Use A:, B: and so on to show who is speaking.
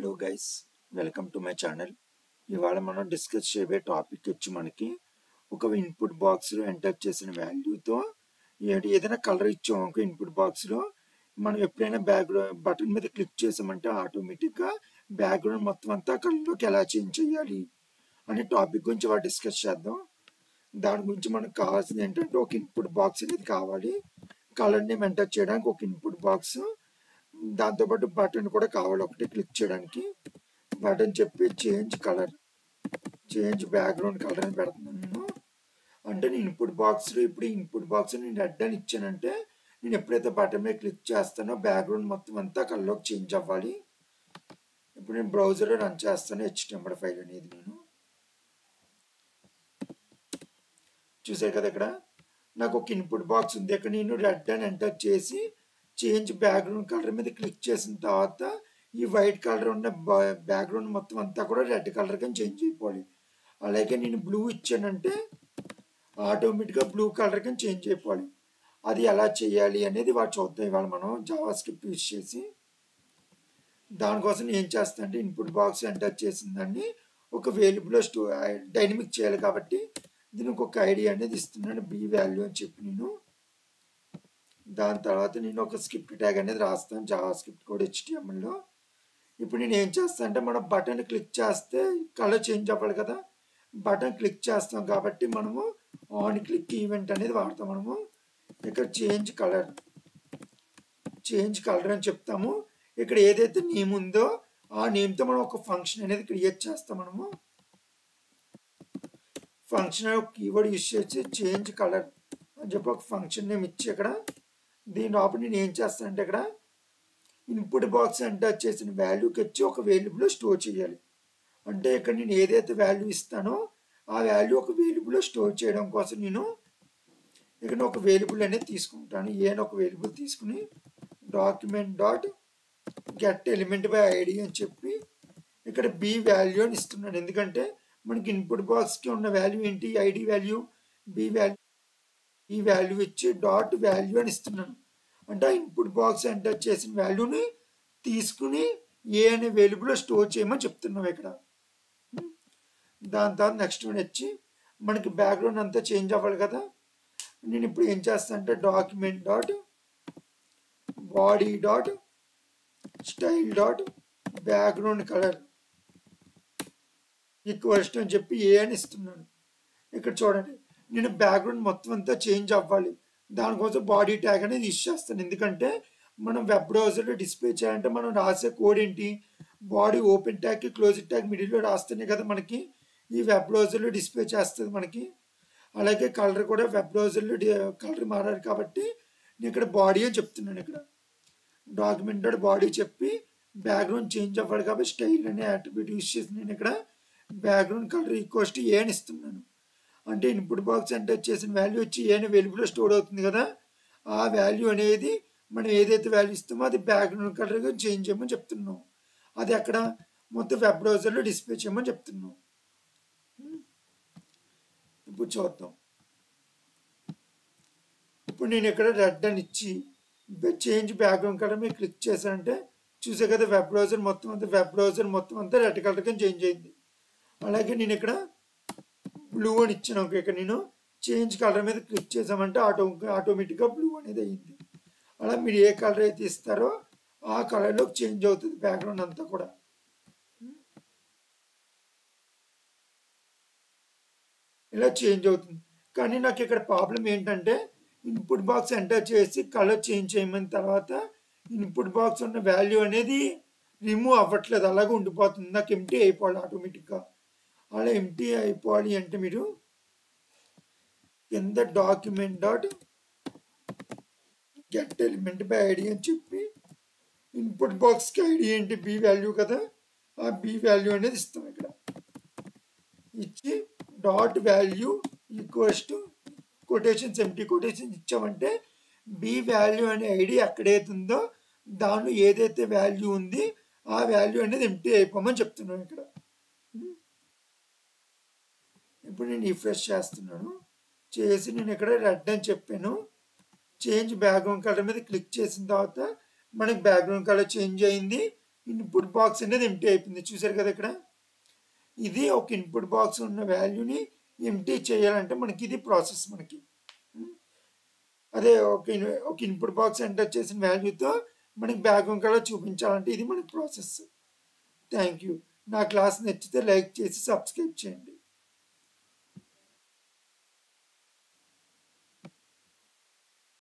A: Hello guys, welcome to my channel. ఇవాళ మనం discuss చేయబోయే టాపిక్ వచ్చి మనకి ఒక ఇన్పుట్ బాక్స్లో ఎంటర్ చేసిన వాల్యూతో ఏదైనా కలర్ ఇచ్చాం ఒక ఇన్పుట్ బాక్స్లో మనం ఎప్పుడైనా బ్యాక్గ్రౌండ్ బటన్ మీద క్లిక్ చేసామంటే ఆటోమేటిక్గా బ్యాక్గ్రౌండ్ మొత్తం అంతా కలర్లోకి ఎలా చేంజ్ చేయాలి అనే టాపిక్ గురించి ఇవాళ డిస్కస్ చేద్దాం. దాని గురించి మనకు కావాల్సింది ఏంటంటే ఒక ఇన్పుట్ బాక్స్ అనేది కావాలి. కలర్ నేమ్ ఎంటర్ చేయడానికి ఒక ఇన్పుట్ బాక్స్, దాంతోపాటు బటన్ కూడా కావాలి ఒకటి క్లిక్ చేయడానికి. బటన్ చెప్పి change colour, change background colour అని పెడుతున్నాను నేను. అంటే నేను ఇన్పుట్ బాక్స్లో ఇప్పుడు ఇన్పుట్ బాక్స్ నేను రెడ్ అని ఇచ్చానంటే నేను ఎప్పుడైతే బటన్ మీద క్లిక్ చేస్తానో బ్యాక్గ్రౌండ్ మొత్తం అంతా కలర్లోకి చేంజ్ అవ్వాలి. ఇప్పుడు నేను బ్రౌజర్లో రన్ చేస్తాను HTML ఫైల్ అనేది. నేను చూసారు కదా, ఇక్కడ నాకు ఒక ఇన్పుట్ బాక్స్ ఉంది. ఇక్కడ నేను రెడ్ అని ఎంటర్ చేసి చేంజ్ బ్యాక్గ్రౌండ్ కలర్ మీద క్లిక్ చేసిన తర్వాత ఈ వైట్ కలర్ ఉన్న బ్యాక్గ్రౌండ్ మొత్తం అంతా కూడా రెడ్ కలర్ గా చేంజ్ అయిపోవాలి. అలాగే నేను బ్లూ ఇచ్చానంటే ఆటోమేటిక్గా బ్లూ కలర్ గా చేంజ్ అయిపోవాలి. అది ఎలా చేయాలి అనేది వాడు చూద్దాం ఇవాళ మనం జావా స్క్రిప్ట్ యూజ్ చేసి. దానికోసం ఏం చేస్తానంటే ఇన్పుట్ బాక్స్ ఎంటర్ చేసిందాన్ని ఒక వేరియబుల్ డైనమిక్ చేయాలి కాబట్టి దీనికి ఒక ఐడి అనేది ఇస్తున్నాను, బి వాల్యూ అని చెప్పి నేను. దాని తర్వాత నేను ఒక స్క్రిప్ట్ ట్యాగ్ అనేది రాస్తాను, జావా స్క్రిప్ట్ కోడ్ HTMLలో. ఇప్పుడు నేను ఏం చేస్తాను అంటే మనం బటన్ క్లిక్ చేస్తే కలర్ చేంజ్ అవ్వాలి కదా, బటన్ క్లిక్ చేస్తాం కాబట్టి మనము ఆన్ క్లిక్ ఈవెంట్ అనేది వాడతాం. మనము ఇక్కడ చేంజ్ కలర్ అని చెప్తాము. ఇక్కడ ఏదైతే నేమ్ ఉందో ఆ నేమ్తో మనం ఒక ఫంక్షన్ అనేది క్రియేట్ చేస్తాం. మనము ఫంక్షన్ కీవర్డ్ యూజ్ చేసి చేంజ్ కలర్ అని చెప్పి ఒక ఫంక్షన్ నేమ్ ఇచ్చి ఇక్కడ దీని లోపల నేను ఏం చేస్తానంటే ఇక్కడ ఇన్పుట్ బాక్స్ ఎంటర్ చేసిన వాల్యూకి వచ్చి ఒక వేరియబుల్లో స్టోర్ చేయాలి. అంటే ఇక్కడ నేను ఏదైతే వాల్యూ ఇస్తానో ఆ వాల్యూ ఒక వేరియబుల్లో స్టోర్ చేయడం కోసం నేను ఇక్కడ ఒక వేరియబుల్ అనేది తీసుకుంటాను. ఏని ఒక వేరియబుల్ తీసుకుని document dot get element by ID అని చెప్పి ఇక్కడ బి వాల్యూ అని ఇస్తున్నాను. ఎందుకంటే మనకి ఇన్పుట్ బాక్స్కి ఉన్న వాల్యూ ఏంటి, ఐడి వాల్యూ, బి వాల్యూ. ఈ వాల్యూ ఇచ్చి డాట్ వాల్యూ అని ఇస్తున్నాను. అంటే ఆ ఇన్పుట్ బాక్స్ ఎంటర్ చేసిన వాల్యూని తీసుకుని ఏ అనే వేరియబుల్లో స్టోర్ చేయమని చెప్తున్నాం ఇక్కడ. దాని తర్వాత నెక్స్ట్ వన్ వచ్చి మనకి బ్యాక్గ్రౌండ్ అంతా చేంజ్ అవ్వాలి కదా. నేను ఇప్పుడు ఏం చేస్తాను అంటే document dot body dot style dot background colour equals అని చెప్పి ఏ అని ఇస్తున్నాను. ఇక్కడ చూడండి, నేను బ్యాక్గ్రౌండ్ మొత్తం అంతా చేంజ్ అవ్వాలి. దానికోసం బాడీ ట్యాగ్ అనేది యూజ్ చేస్తాను. ఎందుకంటే మనం వెబ్ బ్రౌజర్లో డిస్ప్లే చేయాలంటే మనం రాసే కోడ్ ఏంటి, body open tag close tag మిడిల్లో రాస్తేనే కదా మనకి ఈ వెబ్ బ్రౌజర్లో డిస్ప్లే చేస్తుంది మనకి. అలాగే కలర్ కూడా వెబ్ బ్రౌజర్లో కలర్ మారాలి కాబట్టి నేను ఇక్కడ బాడీ అని చెప్తున్నాను. ఇక్కడ డాక్యుమెంట్ డాట్ బాడీ చెప్పి బ్యాక్గ్రౌండ్ చేంజ్ అవ్వాలి కాబట్టి స్టైల్ అనే అట్రిబ్యూట్ యూజ్ చేసి నేను ఇక్కడ బ్యాక్గ్రౌండ్ కలర్ ఈక్వల్స్ టు ఏ అని ఇస్తున్నాను. అంటే ఇన్పుట్ బాక్స్ ఎంటర్ చేసిన వాల్యూ వచ్చి ఏ అనే వేరియబుల్లో స్టోర్ అవుతుంది కదా, ఆ వాల్యూ అనేది మనం ఏదైతే వాల్యూ ఇస్తామో అది బ్యాక్గ్రౌండ్ కలర్గా చేంజ్ చేయమని చెప్తున్నాం. అది అక్కడ మొత్తం వెబ్ బ్రౌజర్లో డిస్ప్లే చేయమని చెప్తున్నాం. ఇప్పుడు చూద్దాం. ఇప్పుడు నేను ఇక్కడ రెడ్ అని ఇచ్చి చేంజ్ బ్యాక్గ్రౌండ్ కలర్ మీద క్లిక్ చేశానంటే చూసే కదా వెబ్ బ్రౌజర్ మొత్తం అంతా రెడ్ కలర్గా చేంజ్ అయింది. అలాగే నేను ఇక్కడ బ్లూ అని ఇచ్చాను. ఇక్కడ నేను చేంజ్ కలర్ మీద క్లిక్ చేసామంటే ఆటోమేటిక్గా బ్లూ అనేది అయ్యింది. అలా మీరు ఏ కలర్ అయితే ఇస్తారో ఆ కలర్లోకి చేంజ్ అవుతుంది బ్యాక్గ్రౌండ్ అంతా కూడా. ఇలా చేంజ్ అవుతుంది. కానీ నాకు ఇక్కడ ప్రాబ్లం ఏంటంటే ఇన్పుట్ బాక్స్ ఎంటర్ చేసి కలర్ చేంజ్ చేయమని తర్వాత ఇన్పుట్ బాక్స్ ఉన్న వాల్యూ అనేది రిమూవ్ అవ్వట్లేదు, అలాగే ఉండిపోతుంది. నాకు ఎంటీ అయిపోవాలి ఆటోమేటిక్గా. అలా ఎంటీ అయిపోవాలి అంటే మీరు కింద document dot get element by ID అని చెప్పి ఇన్పుట్ బాక్స్కి ఐడి ఏంటి, బి వాల్యూ కదా, ఆ బి వాల్యూ అనేది ఇస్తాం. ఇక్కడ ఇచ్చి dot value equals to quotations empty quotations ఇచ్చామంటే బి వాల్యూ అనే ఐడి ఎక్కడైతుందో దానిలో ఏదైతే వాల్యూ ఉంది ఆ వాల్యూ అనేది ఎంటీ అయిపోమని చెప్తున్నాను ఇక్కడ. ఇప్పుడు నేను రిఫ్రెష్ చేస్తున్నాను. చేసి నేను ఇక్కడ రెడ్ అని చెప్పాను. చేంజ్ బ్యాక్గ్రౌండ్ కలర్ మీద క్లిక్ చేసిన తర్వాత మనకి బ్యాక్గ్రౌండ్ కలర్ చేంజ్ అయింది. ఇన్పుట్ బాక్స్ అనేది ఎంటీ అయిపోయింది. చూసారు కదా ఇక్కడ. ఇది ఒక ఇన్పుట్ బాక్స్ ఉన్న వాల్యూని ఎంటీ చేయాలంటే మనకి ఇది ప్రాసెస్. మనకి అదే ఒక ఇన్పుట్ బాక్స్ ఎంటర్ చేసిన వాల్యూతో మనకి బ్యాక్గ్రౌండ్ కలర్ చూపించాలంటే ఇది మనకి ప్రాసెస్. Thank you. నా క్లాస్ నచ్చితే లైక్ చేసి సబ్స్క్రైబ్ చేయండి.